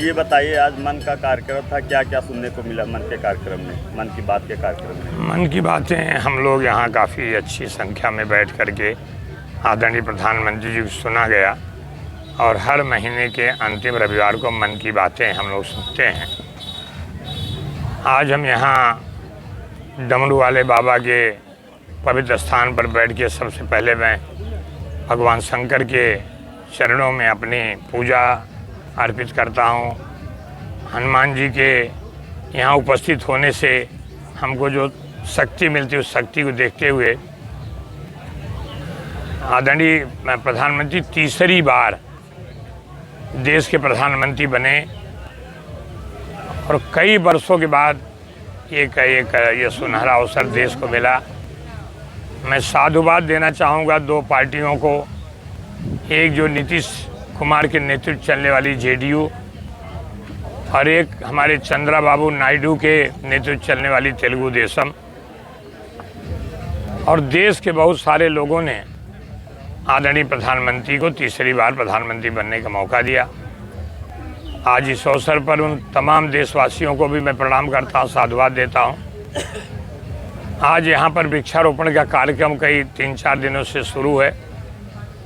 ये बताइए, आज मन का कार्यक्रम था, क्या क्या सुनने को मिला मन के कार्यक्रम में, मन की बात के कार्यक्रम में? मन की बातें हम लोग यहाँ काफ़ी अच्छी संख्या में बैठ कर के आदरणीय प्रधानमंत्री जी को सुना गया और हर महीने के अंतिम रविवार को मन की बातें हम लोग सुनते हैं। आज हम यहाँ डमरू वाले बाबा के पवित्र स्थान पर बैठ के सबसे पहले मैं भगवान शंकर के चरणों में अपनी पूजा अर्पित करता हूँ। हनुमान जी के यहाँ उपस्थित होने से हमको जो शक्ति मिलती है उस शक्ति को देखते हुए आदरणीय प्रधानमंत्री तीसरी बार देश के प्रधानमंत्री बने और कई वर्षों के बाद ये सुनहरा अवसर देश को मिला। मैं साधुवाद देना चाहूँगा दो पार्टियों को, एक जो नीतीश कुमार के नेतृत्व चलने वाली जेडीयू और एक हमारे चंद्रबाबू नायडू के नेतृत्व चलने वाली तेलुगु देशम। और देश के बहुत सारे लोगों ने आदरणीय प्रधानमंत्री को तीसरी बार प्रधानमंत्री बनने का मौका दिया। आज इस अवसर पर उन तमाम देशवासियों को भी मैं प्रणाम करता हूँ, साधुवाद देता हूँ। आज यहाँ पर वृक्षारोपण का कार्यक्रम कई 3-4 दिनों से शुरू है।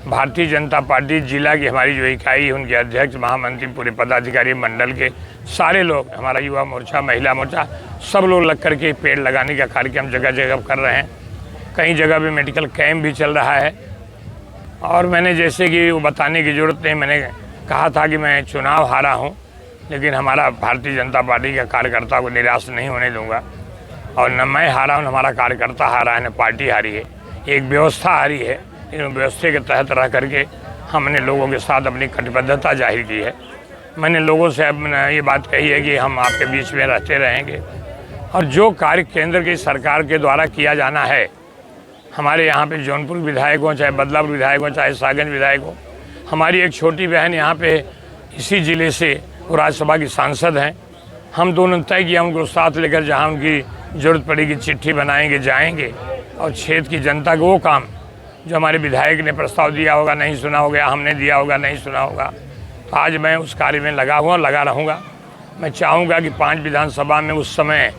भारतीय जनता पार्टी जिला की हमारी जो इकाई है उनके अध्यक्ष, महामंत्री, पूरे पदाधिकारी मंडल के सारे लोग, हमारा युवा मोर्चा, महिला मोर्चा, सब लोग लग करके पेड़ लगाने का कार्यक्रम जगह जगह कर रहे हैं। कई जगह भी मेडिकल कैंप भी चल रहा है। और मैंने जैसे कि वो बताने की ज़रूरत नहीं, मैंने कहा था कि मैं चुनाव हारा हूँ लेकिन हमारा भारतीय जनता पार्टी का कार्यकर्ता को निराश नहीं होने दूंगा। और न मैं हारा हूँ, न हमारा कार्यकर्ता हारा है, न पार्टी हारी है, एक व्यवस्था हारी है। इन व्यवस्था के तहत रह करके हमने लोगों के साथ अपनी कटिबद्धता जाहिर की है। मैंने लोगों से ये बात कही है कि हम आपके बीच में रहते रहेंगे और जो कार्य केंद्र की सरकार के द्वारा किया जाना है, हमारे यहाँ पे जौनपुर विधायक हो, चाहे बदलापुर विधायक हो, चाहे सागंज विधायक हो, हमारी एक छोटी बहन यहाँ पे इसी ज़िले से वो राज्यसभा की सांसद हैं। हम दोनों तय किया उनको साथ लेकर जहाँ उनकी ज़रूरत पड़ेगी चिट्ठी बनाएंगे, जाएंगे और क्षेत्र की जनता को वो काम जो हमारे विधायक ने प्रस्ताव दिया होगा, नहीं सुना होगा, हमने दिया होगा, नहीं सुना होगा, तो आज मैं उस कार्य में लगा हुआ, लगा रहूँगा। मैं चाहूँगा कि 5 विधानसभा में उस समय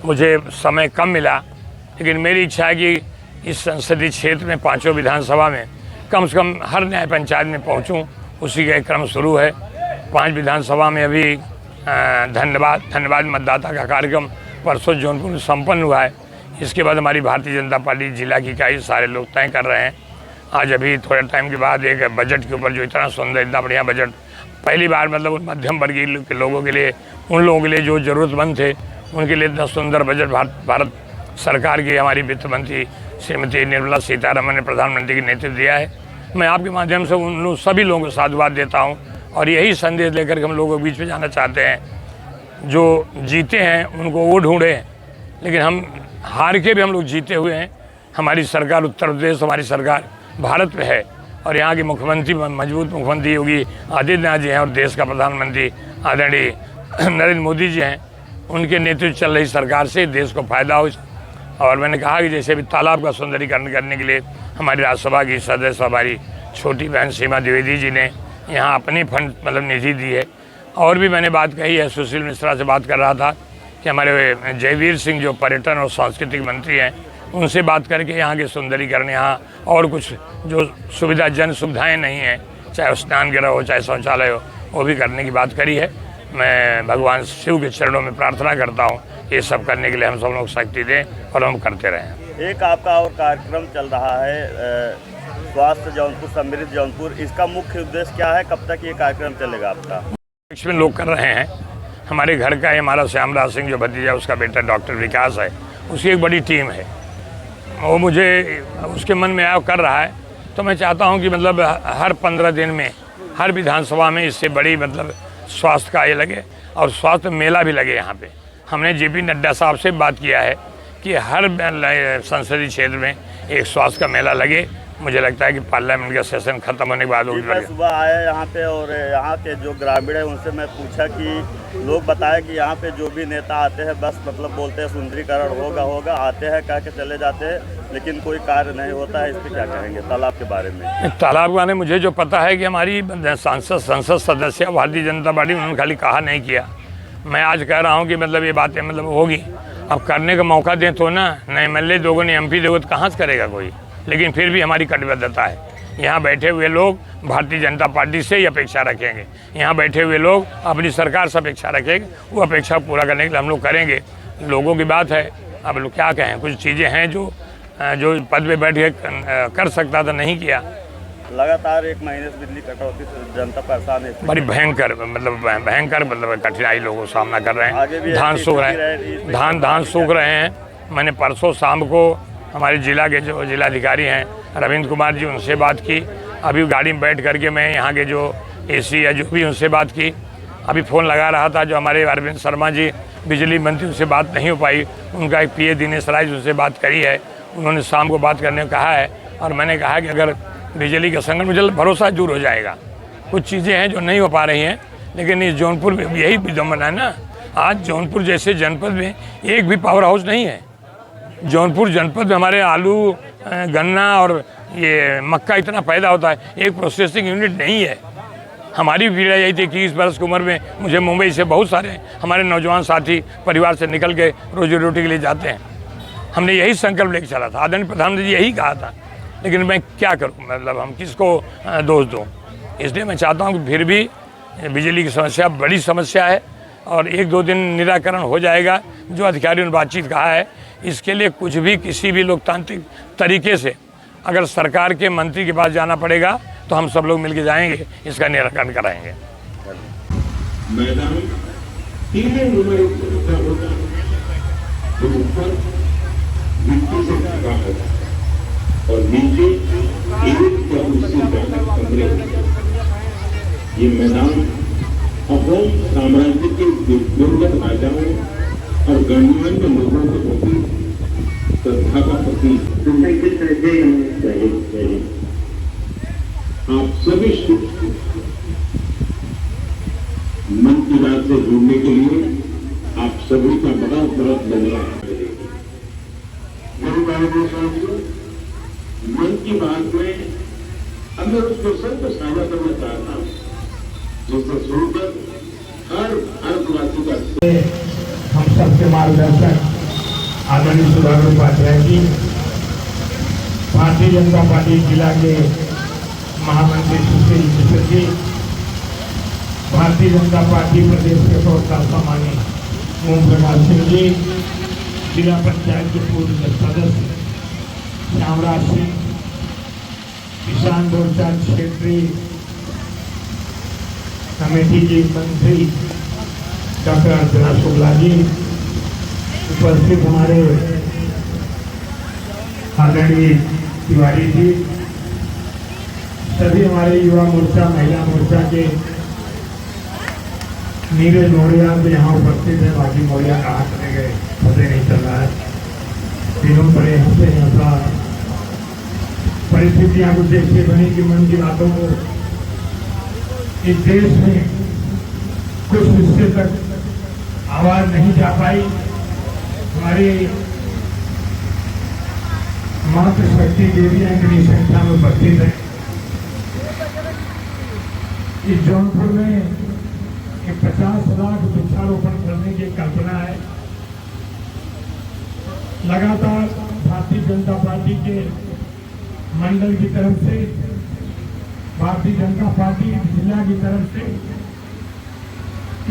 मुझे समय कम मिला, लेकिन मेरी इच्छा है कि इस संसदीय क्षेत्र में 5 विधानसभा में कम से कम हर न्याय पंचायत में पहुँचूँ। उसी का एक क्रम शुरू है। 5 विधानसभा में अभी धन्यवाद मतदाता का कार्यक्रम परसों जौनपुर में संपन्न हुआ है। इसके बाद हमारी भारतीय जनता पार्टी जिला की इकाई सारे लोग तय कर रहे हैं। आज अभी थोड़े टाइम के बाद एक बजट के ऊपर जो इतना सुंदर, इतना बढ़िया बजट पहली बार, मतलब मध्यम वर्गीय के लोगों के लिए, उन लोगों के लिए जो ज़रूरतमंद थे उनके लिए इतना सुंदर बजट भारत सरकार की हमारी वित्त मंत्री श्रीमती निर्मला सीतारमण ने प्रधानमंत्री के नेतृत्व दिया है। मैं आपके माध्यम से उन सभी लोगों को साधुवाद देता हूँ और यही संदेश लेकर के हम लोगों के बीच में जाना चाहते हैं। जो जीते हैं उनको वो ढूंढें, लेकिन हम हार के भी हम लोग जीते हुए हैं। हमारी सरकार उत्तर प्रदेश, हमारी सरकार भारत में है और यहाँ के मुख्यमंत्री मजबूत मुख्यमंत्री योगी आदित्यनाथ जी हैं और देश का प्रधानमंत्री आदरणीय नरेंद्र मोदी जी हैं। उनके नेतृत्व चल रही सरकार से देश को फ़ायदा हो। और मैंने कहा कि जैसे भी तालाब का सुंदरीकरण करने के लिए हमारी राज्यसभा की सदस्य हमारी छोटी बहन सीमा द्विवेदी जी ने यहाँ अपनी फंड मतलब निधि दी है। और भी मैंने बात कही है, सुशील मिश्रा से बात कर रहा था कि हमारे जयवीर सिंह जो पर्यटन और सांस्कृतिक मंत्री हैं, उनसे बात करके यहाँ के सुंदरीकरण, यहाँ और कुछ जो जन सुविधाएँ नहीं हैं, चाहे स्नान गृह हो, चाहे शौचालय हो, वो भी करने की बात करी है। मैं भगवान शिव के चरणों में प्रार्थना करता हूँ ये सब करने के लिए हम सब लोग शक्ति दें और हम करते रहें। एक आपका और कार्यक्रम चल रहा है, स्वास्थ्य जौनपुर समृद्ध जौनपुर, इसका मुख्य उद्देश्य क्या है? कब तक ये कार्यक्रम चलेगा आपका? इसमें लोग कर रहे हैं। हमारे घर का हमारा श्यामराज सिंह जो भतीजा, उसका बेटा डॉक्टर विकास है, उसकी एक बड़ी टीम है। वो मुझे उसके मन में आया कर रहा है, तो मैं चाहता हूँ कि मतलब हर 15 दिन में हर विधानसभा में इससे बड़ी मतलब स्वास्थ्य का ये लगे और स्वास्थ्य मेला भी लगे। यहाँ पे हमने JP नड्डा साहब से बात किया है कि हर संसदीय क्षेत्र में एक स्वास्थ्य का मेला लगे मुझे लगता है कि पार्लियामेंट का सेशन खत्म होने के बाद जी, होगी। मैं सुबह आया यहाँ पे और यहाँ के जो ग्रामीण है उनसे मैं पूछा कि लोग बताए कि यहाँ पे जो भी नेता आते हैं बस मतलब बोलते हैं सुंदरीकरण होगा होगा, आते हैं कह के चले जाते हैं, लेकिन कोई कार्य नहीं होता है। इस पर क्या कहेंगे तालाब के बारे में? तालाब का मुझे जो पता है कि हमारी संसद सदस्य भारतीय जनता पार्टी, उन्होंने खाली कहा नहीं किया। मैं आज कह रहा हूँ कि मतलब ये बातें मतलब होगी, अब करने का मौका दें तो ना, न MLA दोगे न MP दोगे तो कहाँ से करेगा कोई। लेकिन फिर भी हमारी कटिबद्धता है। यहाँ बैठे हुए लोग भारतीय जनता पार्टी से ही अपेक्षा रखेंगे, यहाँ बैठे हुए लोग अपनी सरकार से अपेक्षा रखेंगे, वो अपेक्षा पूरा करने के लिए हम लोग करेंगे। लोगों की बात है, अब लोग क्या कहें, कुछ चीज़ें हैं जो पद पे बैठ के कर सकता था, नहीं किया। लगातार 1 महीने से बिजली कटौती से जनता परेशान है। बड़ी भयंकर मतलब कठिनाई लोगों का सामना कर रहे हैं। धान सूख रहे हैं, धान सूख रहे हैं। मैंने परसों शाम को हमारे जिला के जो जिलाधिकारी हैं रविंद्र कुमार जी, उनसे बात की। अभी गाड़ी में बैठ करके मैं यहाँ के जो AC है जो भी, उनसे बात की। अभी फ़ोन लगा रहा था जो हमारे अरविंद शर्मा जी बिजली मंत्री, उनसे बात नहीं हो पाई। उनका एक PA दिनेश राय जी, उनसे बात करी है, उन्होंने शाम को बात करने को कहा है। और मैंने कहा कि अगर बिजली का संकट, मुझे भरोसा दूर हो जाएगा। कुछ चीज़ें हैं जो नहीं हो पा रही हैं, लेकिन इस जौनपुर में यही विडम्बना है ना, आज जौनपुर जैसे जनपद में एक भी पावर हाउस नहीं है। जौनपुर जनपद में हमारे आलू, गन्ना और ये मक्का इतना पैदा होता है, एक प्रोसेसिंग यूनिट नहीं है। हमारी पीड़ा यही थी कि 20 वर्ष की उम्र में मुझे मुंबई से बहुत सारे हमारे नौजवान साथी परिवार से निकल के रोजी रोटी के लिए जाते हैं। हमने यही संकल्प लेकर चला था, आदरणीय प्रधानमंत्री जी यही कहा था। लेकिन मैं क्या करूं, मतलब हम किसको दोष दूं। इसलिए मैं चाहता हूं कि फिर भी बिजली की समस्या बड़ी समस्या है और 1-2 दिन निराकरण हो जाएगा। जो अधिकारियों ने बातचीत कहा है, इसके लिए कुछ भी किसी भी लोकतांत्रिक तरीके से अगर सरकार के मंत्री के पास जाना पड़ेगा तो हम सब लोग मिलकर जाएंगे, इसका निराकरण कराएंगे। मैदान 3 नंबर होता जो ऊपर मिट्टी से ढका है और नीचे एक या उससे ज्यादा कमरे। ये मैदान अहोम साम्राज्य के दिग्गज राजाओं और गणमान्य लोगों के प्रति श्रद्धा का प्रतीक। आप सभी मन की बात से जुड़ने के लिए आप सभी का बड़ा धन्यवाद। मन की बात में अब मैं उस क्वेश्चन को साझा करना चाहता हूँ जिससे सुनकर हर भारतवासी का हम सबके मार्गदर्शक आदरणीय सुधाकर उपाध्याय जी, भारतीय जनता पार्टी जिला के महामंत्री सुशील मिश्र जी, भारतीय जनता पार्टी प्रदेश के प्रवक्ता सामान्य ओम प्रकाश सिंह जी, जिला पंचायत के पूर्व सदस्य श्यामराज सिंह, किसान मोर्चा क्षेत्रीय कमेटी के मंत्री डॉक्टर अर्चना शुक्ला जी, उपस्थित हमारे आदरणीय तिवारी जी, सभी हमारे युवा मोर्चा, महिला मोर्चा के नीरज मौर्या तो यहाँ उपस्थित है, बाकी मौर्या कहाँ चले गए पता नहीं चल रहा है। दिनों बड़े हंसते हंसा परिस्थितियां कुछ ऐसी बनी कि मन की बातों को इस देश में कुछ हिस्से तक आवाज नहीं जा पाई। हमारी मातृशक्ति देवियां इतनी संख्या में उपस्थित है। इस जौनपुर में 50 लाख वृक्षारोपण करने की कल्पना है। लगातार भारतीय जनता पार्टी के मंडल की तरफ से, भारतीय जनता पार्टी जिला की तरफ से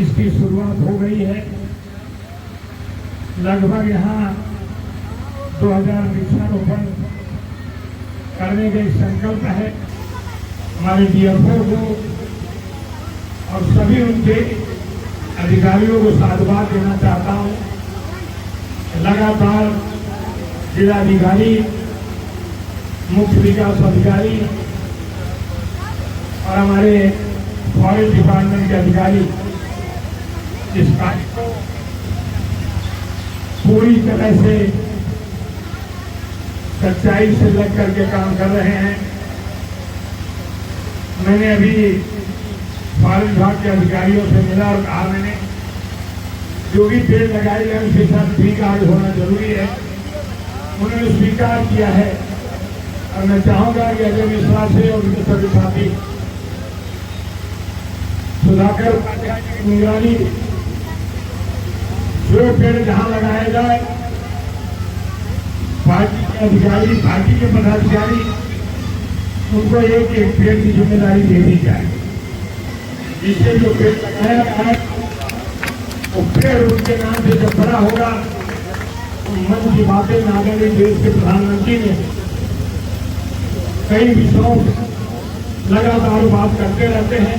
इसकी शुरुआत हो गई है। लगभग यहाँ 2000 वृक्षारोपण करने का संकल्प है। हमारे DFO को और सभी उनके अधिकारियों को साधुवाद देना चाहता हूँ। लगातार जिलाधिकारी, मुख्य विकास अधिकारी और हमारे फॉरेस्ट डिपार्टमेंट के अधिकारी इस कार्य को पूरी तरह से सच्चाई से लग करके काम कर रहे हैं। मैंने अभी फॉरेन विभाग के अधिकारियों से मिला और कहा मैंने जो भी पेड़ लगाए गए उसके साथ ट्री कार्ड होना जरूरी है। उन्होंने स्वीकार किया है और मैं चाहूंगा कि अजय मिश्रा से और उनके सभी साथी सुधाकर की निगरानी जो पेड़ जहां लगाया जाए पार्टी के अधिकारी, पार्टी के पदाधिकारी उनको एक एक पेड़ की जिम्मेदारी दे दी जाए, जिससे जो पेड़ लगाया जाए वो पेड़ उनके नाम से जब बड़ा होगा तो मन की बातें आदरणीय देश के प्रधानमंत्री ने कई विषयों लगातार बात करते रहते हैं।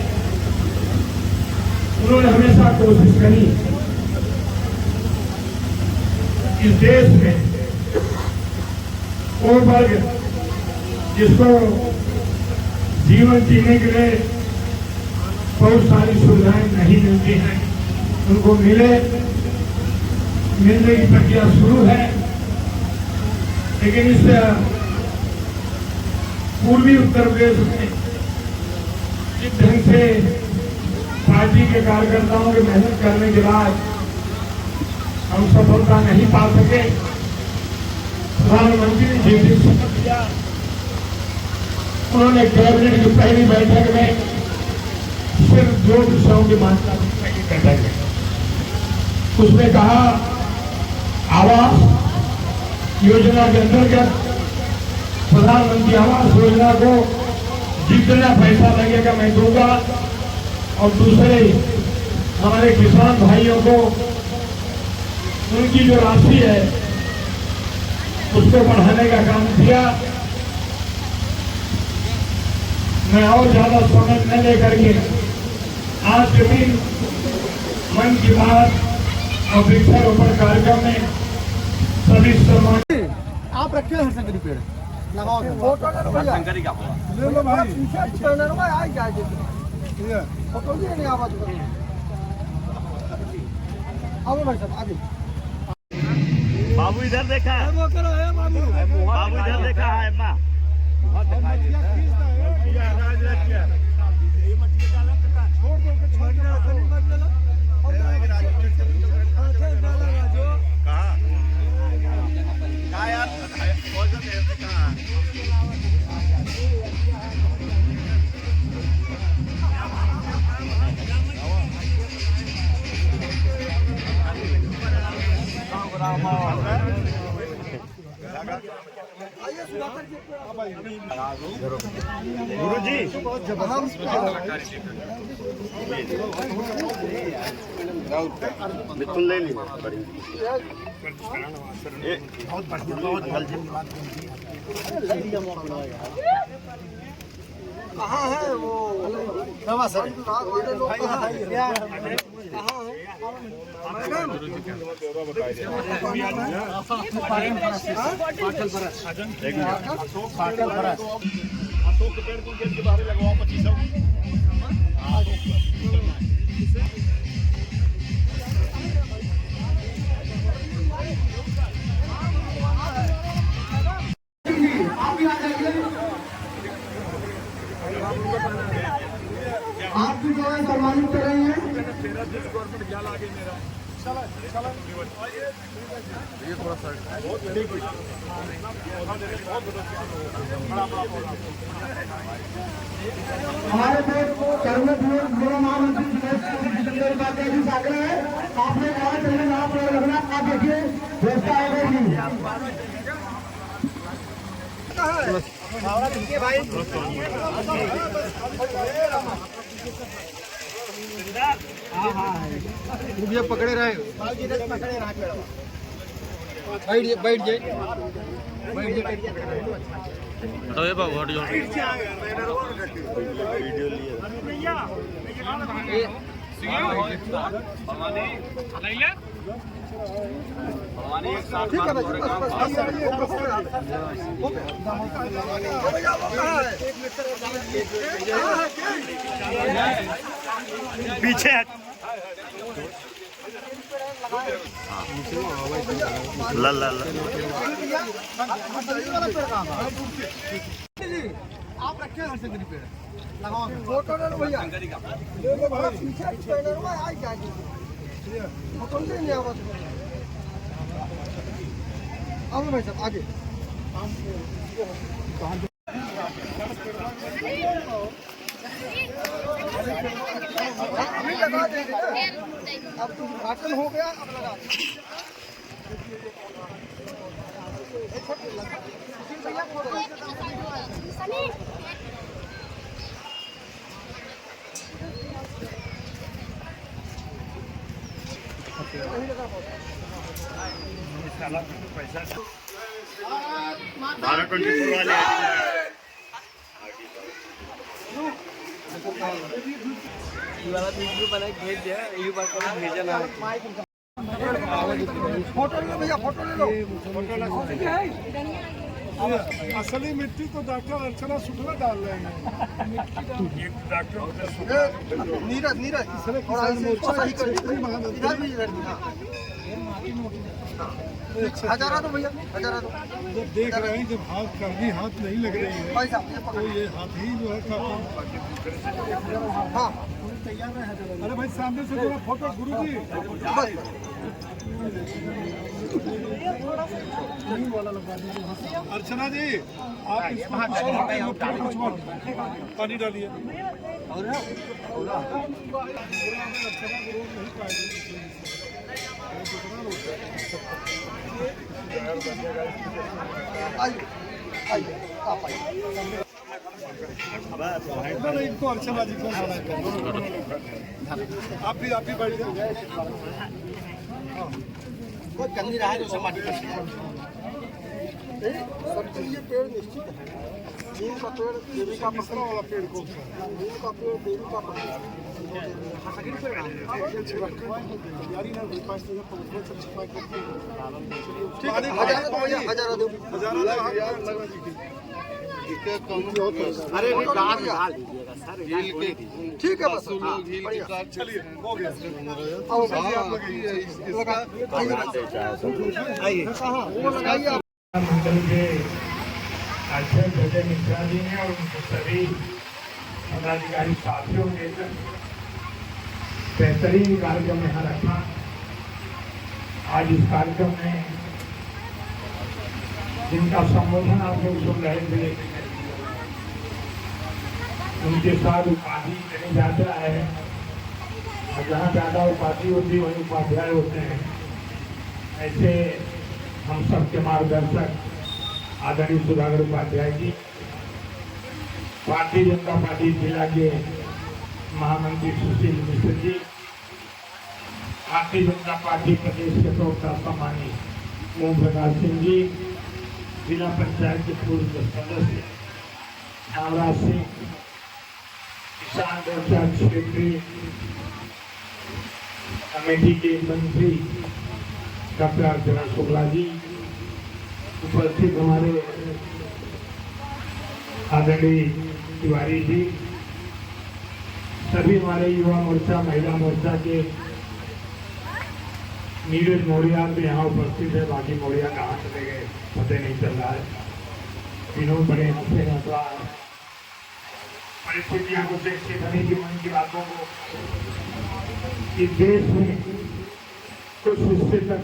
उन्होंने हमेशा कोशिश करी इस देश में वो वर्ग जिसको जीवन जीने के लिए बहुत सारी सुविधाएं नहीं मिलती हैं उनको मिलने की प्रक्रिया शुरू है। लेकिन इस पूर्वी उत्तर प्रदेश में जिस ढंग से पार्टी के कार्यकर्ताओं के मेहनत करने के बाद हम सफलता नहीं पा सके, प्रधानमंत्री ने जिस दिन शपथ लिया उन्होंने कैबिनेट की पहली बैठक में सिर्फ 2 विषयों की मान्यता दी। पहली बैठक में उसने कहा आवास योजना के अंतर्गत प्रधानमंत्री आवास योजना को जितना पैसा लगेगा मैं दूंगा और दूसरे हमारे किसान भाइयों को उनकी जो राशि है उसको बढ़ाने का काम किया। मैं और ज्यादा समय न लेकर के आज के दिन मन की बात और वृक्षारोपण कार्यक्रम में सभी सम्मान आप रखे हरशंकरी पेड़ लगाओ हरशंकरी का ले लो भाई फोटो नहीं आवाज आओ भाई साहब आगे। बाबू इधर देखा है, बाबू इधर देखा है माँ गुरु जी बिल्कुल ले ली कहाँ है वो कहाँ है अशोक के पेड़ को के बाहर लगवाओ 2500। आप भी जो है सम्मानित कर रहे हैं। गवर्नमेंट क्या लागे मेरा ये थोड़ा सा हमारे पूर्व महामंत्री जितेंद्र उपाध्याय जी आग्रह है आपने कहा चलने आप रखना आप देखिए व्यवस्था है पकड़े रहे बैठ जाए पीछे ला ला ला आप रखे हर संगरी पेड़ लगाओ फोटो ले लो भैया ले लो भाई पीछे पेड़ लो आई जाएगी फोटो ले नहीं आवाज आओ भाई साहब आगे अभी लगा देंगे ना अब तो उद्घाटन हो गया अब लगा भारत 24 वाले वाला वीडियो बना के भेज दिया यू बात कर भेजा ना फोटो ले लो भैया फोटो ले लो असली मिट्टी तो डॉक्टर अर्चना शुक्ला डाल रहे हैं। नीरज नीरज थोड़ा मोर्चा सही कर इधर भी हाँ हजारा दो भैया हजारा दो जब देख रहे हैं जब हाथ करनी हाथ नहीं लग रही है भाई साहब ये तो पकड़ो ये हाथ ही जो है काफी। हाँ अरे भाई सामने से थोड़ा फोटो गुरु जी बस अर्चना जी आप इसको कुछ मत पानी डालिए आइए आइए आप आइए नहीं इनको अर्चना जी को आप भी बैठ जाए कोई कमी रहा है तो समाज सब ये पेड़ निश्चित है नीम का पेड़ देवी का दूसरा वाला पेड़ कौन सा नीम का पेड़ देवी का पत्ता तैयारी ना पास से छुपा के हजारा दो भैया हजारा दो अरे ठीक है बस चलिए हो गया आओ आइए वो लगाइए आप मंडल के अध्यक्ष अजय मिश्रा जी ने और उनके सभी पदाधिकारी साथियों ने बेहतरीन कार्यक्रम यहाँ रखा। आज इस कार्यक्रम में जिनका संबोधन आप लोग सुन रहे थे उनके साथ उपाधि नहीं जाता है और जहाँ ज़्यादा उपाधि होती है वहीं उपाध्याय होते हैं। ऐसे हम सबके मार्गदर्शक आदरणीय सुधाकर उपाध्याय जी, भारतीय जनता पार्टी जिला के महामंत्री सुशील मिश्र जी, भारतीय जनता पार्टी प्रदेश के प्रवक्ता सम्मानित ओम प्रकाश सिंह जी, जिला पंचायत के पूर्व सदस्य श्यामराज सिंह, किसान मोर्चा क्षेत्रीय कमेटी के मंत्री डॉक्टर अर्चना शुक्ला जी, उपस्थित हमारे आदरणीय तिवारी जी, सभी हमारे युवा मोर्चा महिला मोर्चा के नीरज मौर्या तो यहाँ उपस्थित है, बाकी मौर्या कहाँ चले गए पता नहीं चल रहा है। विनोद बड़े हंसे परिस्थितियों को देखते बने की मन की बातों को इस देश में कुछ हिस्से तक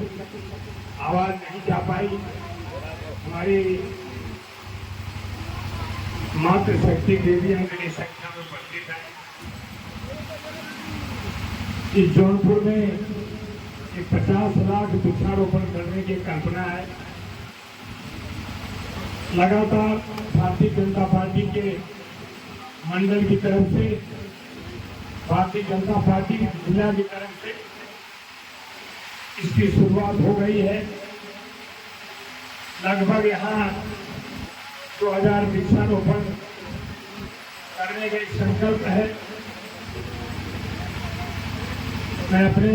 आवाज नहीं जा पाई। हमारी मातृशक्ति देवी अंगनी संख्या में उपस्थित है। इस जौनपुर में 50 लाख वृक्षारोपण करने की कल्पना है। लगातार भारतीय जनता पार्टी के मंडल की तरफ से, भारतीय जनता पार्टी जिला की तरफ से इसकी शुरुआत हो गई है। लगभग यहाँ 2000 वृक्षारोपण करने का एक संकल्प है। मैं अपने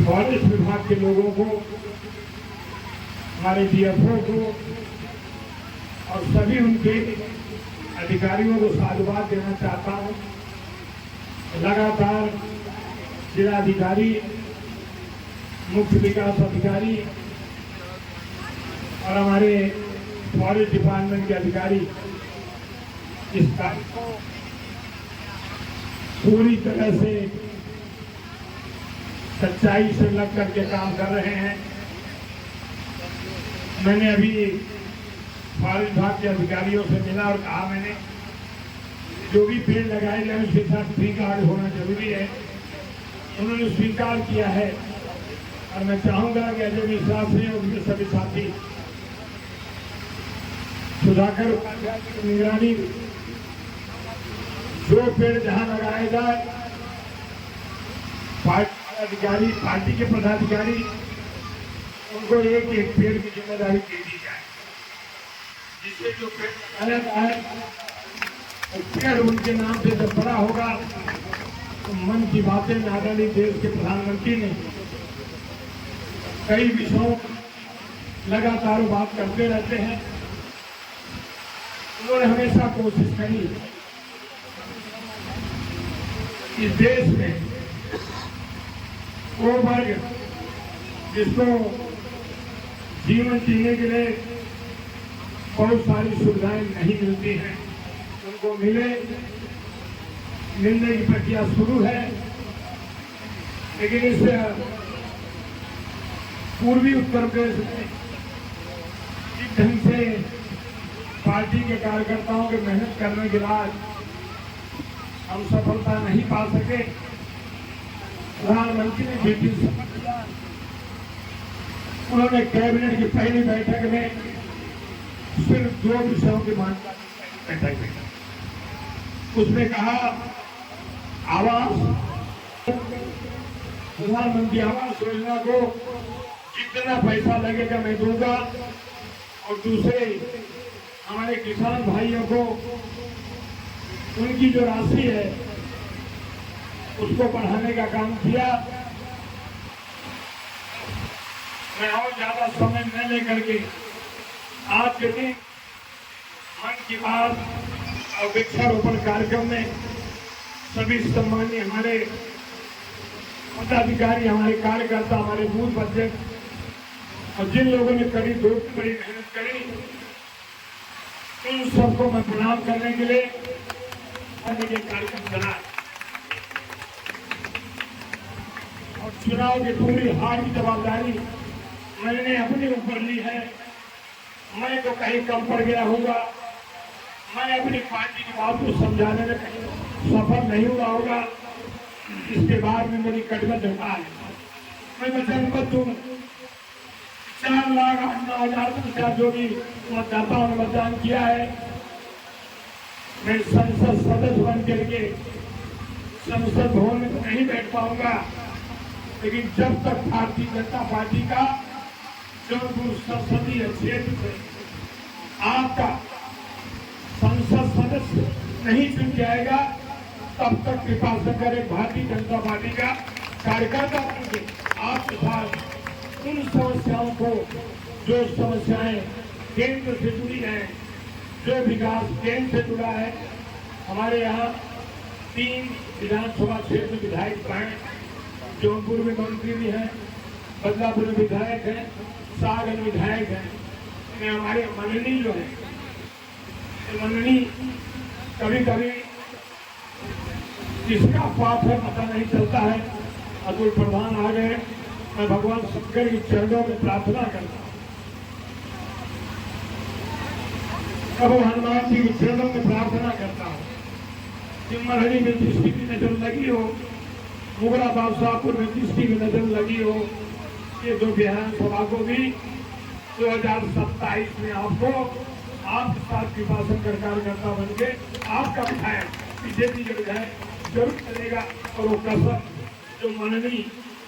फॉरेस्ट विभाग के लोगों को, हमारे डीएफओ को और सभी उनके अधिकारियों को साधुवाद देना चाहता हूँ। लगातार जिलाधिकारी, मुख्य विकास अधिकारी और हमारे फॉरेस्ट डिपार्टमेंट के अधिकारी इस कार्य को पूरी तरह से सच्चाई से लग करके काम कर रहे हैं। मैंने अभी फॉरेस्ट विभाग के अधिकारियों से मिला और कहा मैंने जो भी पेड़ लगाए जाए उसके साथ ट्री गार्ड होना जरूरी है। उन्होंने स्वीकार किया है और मैं चाहूंगा कि अजय मिश्रा से उनके सभी साथी सुधाकर उपाध्याय की निगरानी जो पेड़ जहां लगाए जाए अधिकारी, पार्टी के पदाधिकारी उनको एक एक पेड़ की जिम्मेदारी दे दी जाए, जिससे जो पेड़ लगाया जाए वो पेड़ उनके नाम से जब बड़ा होगा तो मन की बातें में आदरणीय देश के प्रधानमंत्री ने कई विषयों लगातार बात करते रहते हैं। उन्होंने हमेशा कोशिश करी इस देश में वो वर्ग जिसको जीवन जीने के लिए बहुत सारी सुविधाएं नहीं मिलती हैं उनको मिले, मिलने की प्रक्रिया शुरू है। लेकिन इस पूर्वी उत्तर प्रदेश में जिस ढंग से पार्टी के कार्यकर्ताओं के मेहनत करने के बाद हम सफलता नहीं पा सके, प्रधानमंत्री ने बेटी शपथ लिया। उन्होंने कैबिनेट की पहली बैठक में सिर्फ 2 विषयों की मांग बैठक में उसने कहा आवास, प्रधानमंत्री आवास योजना को जितना पैसा लगेगा मैं दूंगा और दूसरे हमारे किसान भाइयों को उनकी जो राशि है उसको बढ़ाने का काम किया। मैं और ज्यादा समय न लेकर के आज के दिन मन की बात और वृक्षारोपण कार्यक्रम में सभी सम्मानीय हमारे पदाधिकारी, हमारे कार्यकर्ता, हमारे बूथ अध्यक्ष और जिन लोगों ने कड़ी धूप में बड़ी मेहनत करी उन सबको मैं प्रणाम करने के लिए कार्यक्रम चला और चुनाव की पूरी हार की जवाबदारी मैंने अपने ऊपर ली है। मैं तो कहीं कम पड़ गया होगा, मैं अपनी पार्टी की बात को समझाने में कहीं सफल नहीं हुआ होगा। इसके बाद में मेरी कटिबद्धता है। मैं वचनबद्ध हूँ 4,08,9,000 जो भी मतदाताओं ने मतदान किया है, मैं संसद सदस्य बन करके संसद भवन में नहीं बैठ पाऊंगा, लेकिन जब तक भारतीय जनता पार्टी का जौनपुर संसदीय क्षेत्र से आपका संसद सदस्य नहीं चुन जाएगा तब तक कृपा से करें भारतीय जनता पार्टी का कार्यकर्ता बनके आपके साथ उन समस्याओं को, जो समस्याएं केंद्र से जुड़ी हैं, जो विकास केंद्र से जुड़ा है। हमारे यहाँ 3 विधानसभा क्षेत्र विधायक हैं, जौनपुर में मंत्री भी हैं, बदलापुर में विधायक हैं, सागर विधायक हैं। इनमें हमारे मंडली जो है, मंडली कभी कभी किसका पाप है पता नहीं चलता है। अतुल प्रधान आ गए, मैं भगवान शंकर के चरणों में प्रार्थना करता हूँ, प्रभु हनुमान जी के चरणों में प्रार्थना करता हूँ कि मरहरी में जिसकी भी नजर लगी हो, मुगरा बादशाहपुर में जिसकी भी नजर लगी हो, ये 2 विधानसभा को भी 2027 में आपको आपके साथ कृपा शंकर कार्यकर्ता बन के आपका विधायक बीजेपी के विधायक जरूर करेगा। और वो कसर जो मननी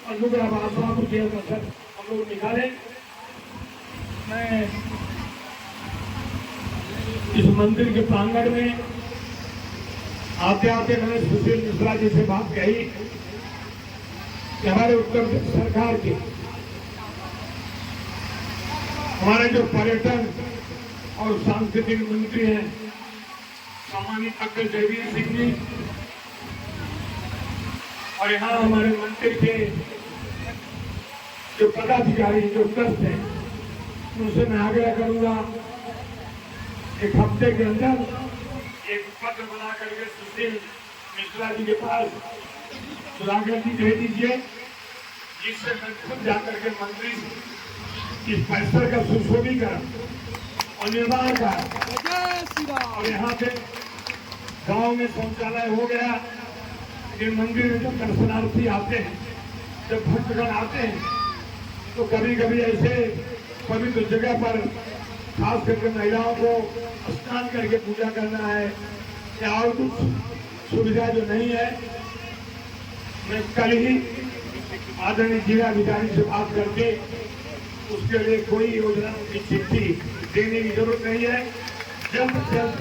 और मुगरा बादशाहपुर के कसर हम लोग निकाले। मैं इस मंदिर के प्रांगण में आते आते मैंने सुशील मिश्रा जी से बात कही कि हमारे उत्तर प्रदेश सरकार के हमारे जो पर्यटन और सांस्कृतिक मंत्री हैं सम्मानित डॉक्टर जयवीर सिंह जी, और यहाँ हमारे मंदिर के जो पदाधिकारी जो ट्रस्ट है उनसे मैं आग्रह करूंगा एक हफ्ते के अंदर एक पत्र बना करके सुशील मिश्रा जी के पास सुधाकर जी भेज दीजिए, जिससे मैं खुद जाकर के मंत्री इस परिसर का सुशोभीकरण और निर्माण का और यहाँ पे गांव में शौचालय हो गया, लेकिन मंदिर में जब दर्शनार्थी आते हैं, जब भक्तगण आते हैं, तो कभी कभी ऐसे पवित्र जगह पर खास करके महिलाओं को स्नान करके पूजा करना है या और कुछ सुविधा जो नहीं है, मैं कल ही आदरणीय जिलाधिकारी से बात करके उसके लिए कोई योजना की चिट्ठी देने की जरूरत नहीं है। जल्द से जल्द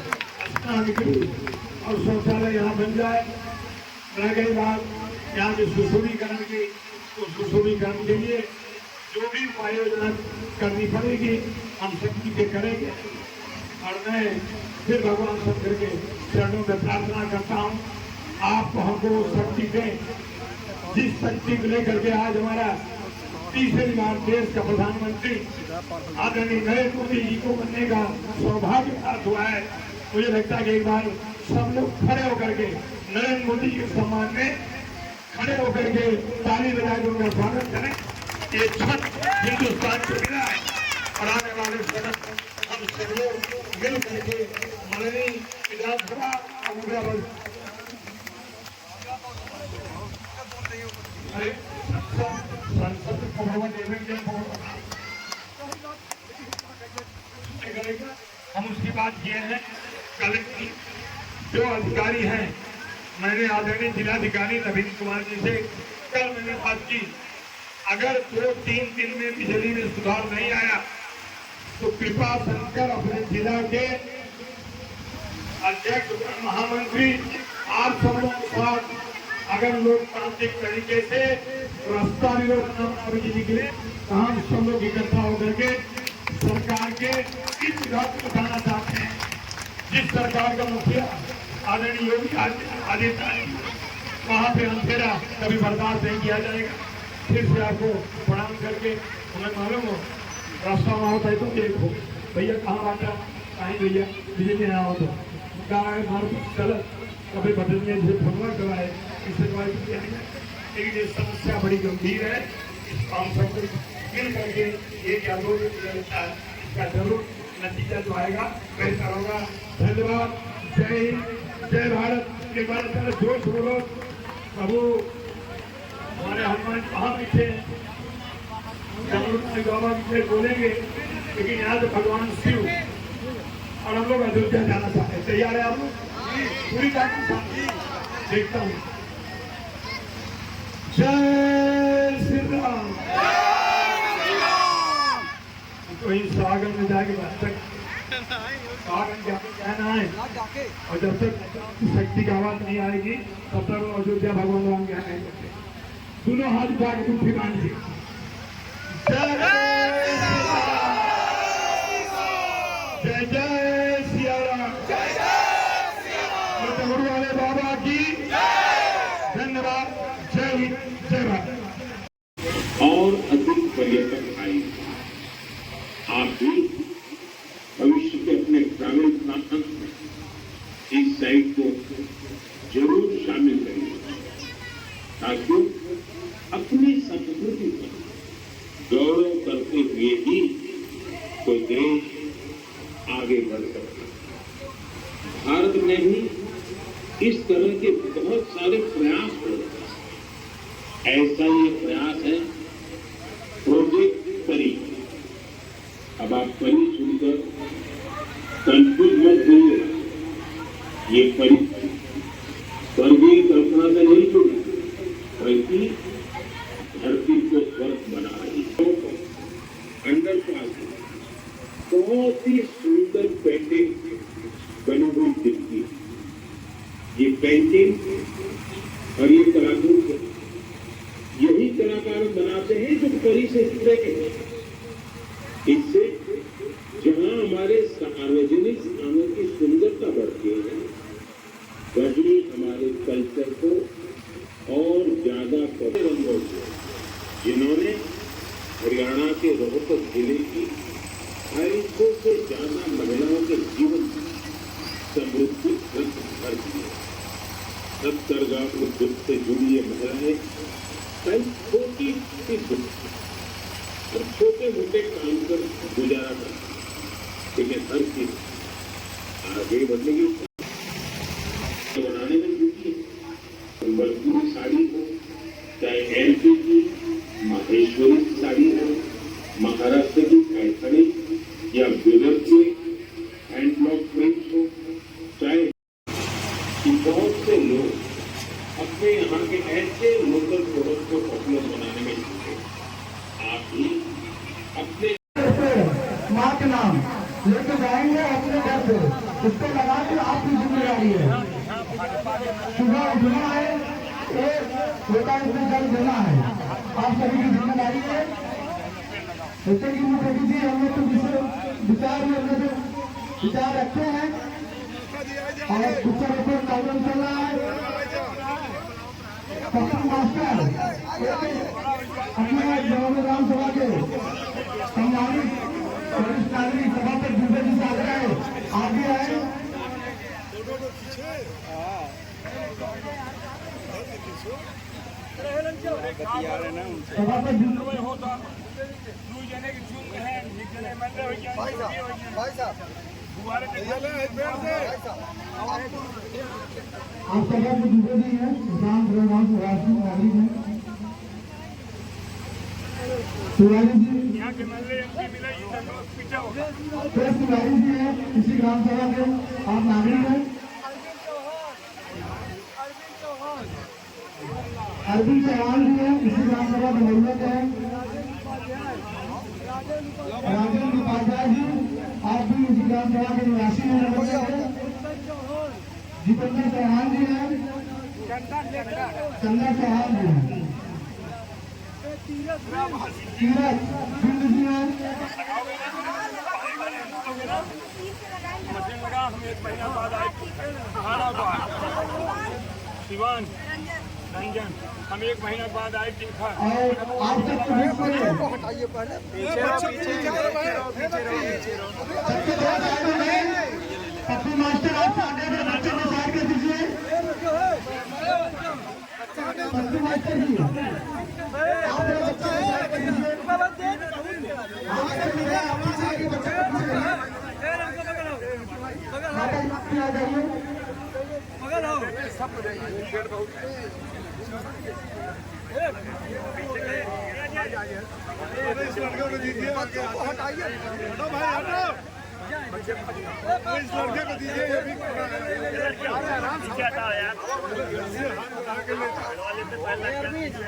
स्नान गृह और शौचालय यहाँ बन जाए। रह गई बात यहाँ के सुशोभीकरण की, तो सुशोभीकरण के लिए जो भी उपाय योजना करनी पड़ेगी हम शक्ति के करेंगे। और मैं फिर भगवान शंकर के चरणों में प्रार्थना करता हूँ, आप हमको शक्ति दें, जिस शक्ति को लेकर के आज हमारा तीसरी बार देश का प्रधानमंत्री आदरणीय नरेंद्र मोदी जी को बनने का सौभाग्य प्राप्त हुआ है। मुझे लगता है कि एक बार सब लोग खड़े होकर के नरेंद्र मोदी के सम्मान में खड़े होकर के ताली बजाकर उनका स्वागत करें। ये छठ हिंदुस्तान को मिला है और आने वाले समय हम सब लोग मिल करके माननीय विधानसभा संसद को भवन हम उसकी बात किए हैं। कलेक्टर जो अधिकारी हैं, मैंने आदरणीय जिलाधिकारी नवीन कुमार जी से कल मैंने बात की, अगर 2-3 दिन में बिजली में सुधार नहीं आया तो कृपा शंकर अपने जिला के अध्यक्ष महामंत्री आप सब लोग के साथ अगर लोकतांत्रिक तरीके से रास्ता विरोध न बिजली के लिए तो हम सब लोग इकट्ठा होकर के सरकार के इस विभाग को उठाना चाहते हैं। जिस सरकार का मुखिया आदरणीय योगी आदित्यनाथ वहाँ पे अंधेरा कभी बर्दाश्त नहीं किया जाएगा। फिर से आपको प्रणाम करके हमें मालूम हो रास्ता में होता है तो देखो भैया कहाँ बाटा कहीं भैया बिजली नहीं आओ तो गलत कभी बदलने से भगवान कराए इससे लेकिन ये समस्या बड़ी गंभीर है। हम सब मिल करके ये क्या लोग इसका जरूर नतीजा जो आएगा बेहतर होगा। धन्यवाद। जय हिंद, जय भारत। एक बार सारे जोश बोलो। प्रभु हमारे हनुमान कहाँ बैठे बाबा की बोलेंगे, लेकिन यहाँ तो भगवान शिव और हम लोग अयोध्या जाना चाहते हैं। तैयार है आप लोग? पूरी ताकत देखता हूँ। जय श्री राम। तो इन सागर में जाके बस तक सागर जाके कहना है और जब तक शक्ति की आवाज नहीं आएगी तब तक अयोध्या भगवान राम कहना नहीं सकते। दोनों हाथ उठा के मुट्ठी बांधिए। जय जय जय सिया राम। और गुरु वाले बाबा की धन्यवाद। जय हिंद, जय भारत। और अधिक पर्यटक आए। आप भी भविष्य के अपने ग्रामीण प्रांत में इस साइट को जरूर शामिल करें ताकि अपनी संस्कृति पर गौरव करते हुए ही तो देश आगे बढ़ सकता है। भारत में भी इस तरह के बहुत सारे प्रयास हो रहे हैं। ऐसा ये प्रयास है प्रोजेक्ट परी। अब आप परी सुनकर कंफ्यूज मत होइए। ये परी स्वर्गीय कल्पना से नहीं जुड़ी, बल्कि धरती को स्वर्ग बना रही है। अंडर पास बहुत ही सुंदर पेंटिंग बनी हुई दिखती है। ये पेंटिंग और ये कलाकृति यही कलाकार बनाते हैं जो परी से जुड़े हैं। इससे जहां हमारे सार्वजनिक स्थानों की सुंदरता बढ़ती है, वहीं हमारे कल्चर को और जिन्होंने हरियाणा के रोहतक जिले की 250 से ज्यादा महिलाओं के जीवन में समृद्धि भर दी है। हथकरघा उद्योग से जुड़ी ये महिलाएं कई छोटी और छोटे मोटे काम कर गुजारा करती है, लेकिन हर चीज आगे बढ़ने की बनाने में जुटी है। संबलपुरी साड़ी हो, चाहे एमपी की माहेश्वरी साड़ी हो, महाराष्ट्र की पैठणी या विदर्भ के हैंडलॉक प्रिंट हो, चाहे बहुत से लोग अपने यहाँ के ऐसे लोकल प्रोडक्ट को पॉपुलर बनाने में जुटे। आप भी अपने माँ के नाम लेके जाएंगे अपने घर पे, उसको लगा के आपकी जिम्मेदारी है। सुबह उठना है, एक बेटा उसको जल देना है, आप सभी की जिम्मेदारी है। जैसे कि मुझे जी हम लोग तो विचार रखते हैं और दूसरे ऊपर कार्यक्रम चल रहा है। मास्टर अपने ग्राम सभा के सम्मानित वरिष्ठ नागरिक सभापति दुबे जी से आग्रह है, आगे आए। सभापति आप सभा में जुड़े भी हैं, किसान राष्ट्रीय नागरिक हैं। तिवारी जी तिवारी जी हैं, इसी ग्राम सभा के आप नागरिक हैं। अरविंद चौहान जी हैं, इसी ग्राम सभा के महिला हैं। राजेंद्र उपाध्याय जी आप भी इसी ग्राम सभा के निवासी हैं। जितेंद्र चौहान जी हैं, चंदा चौहान जी हैं, तीरथ बिंद जी हैं, शिवान रंजन हम 1 महीना बाद आए तीखा। और आप सबको हटाइए पहले पप्पू मास्टर आप आगे के बच्चे को साइड कर दीजिए। पप्पू मास्टर जी आप बच्चे को साइड कर दीजिए। आ जाइए। इस लड़के को दीजिए, हटाइए, हटो भाई हटो, इस लड़के को दीजिए। ये भी आराम से हटाओ यार, हाथ उठा के लेता अरविंद जी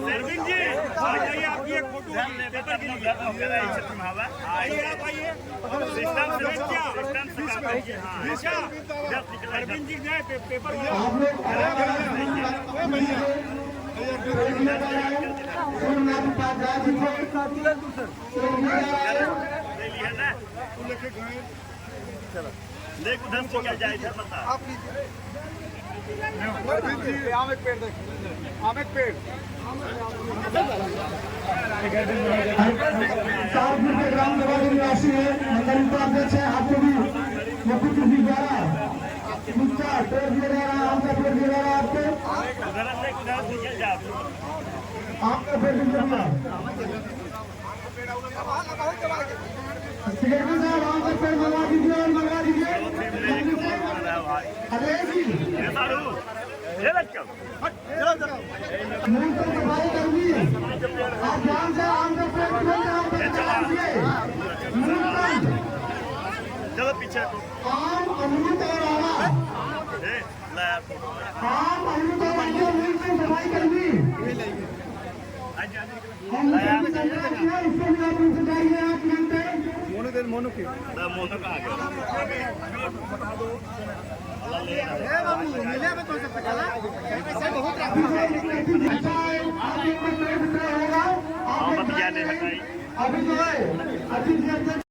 अरविंद जी आइए, आपकी एक फोटो पेपर की अरविंद जी जाए पेपर देख उधर से क्या जाए इधर बता। आम एक पेड़ देख, आम एक पेड़ ग्राम सभा के निवासी है, मंडल उपाध्यक्ष है। आपको भी मुख्य जी द्वारा मुख्य पेड़ दिया जा रहा है, आम का पेड़ दिया जा रहा है। आपको आपका पेड़ दिया जा रहा है। सेक्रेटरी साहब आम का पेड़ मंगवा दीजिए और मंगवा दीजिए। अरे जी मूल पर सफाई करनी है, आप ध्यान से आम का पेड़ चलो पीछे आम अमरूद और आम हाँ पहले तो आइए मिल से सफाई करनी हम इससे भी आप उनसे जाइए 8 घंटे मोनो का आ गया अभी जो है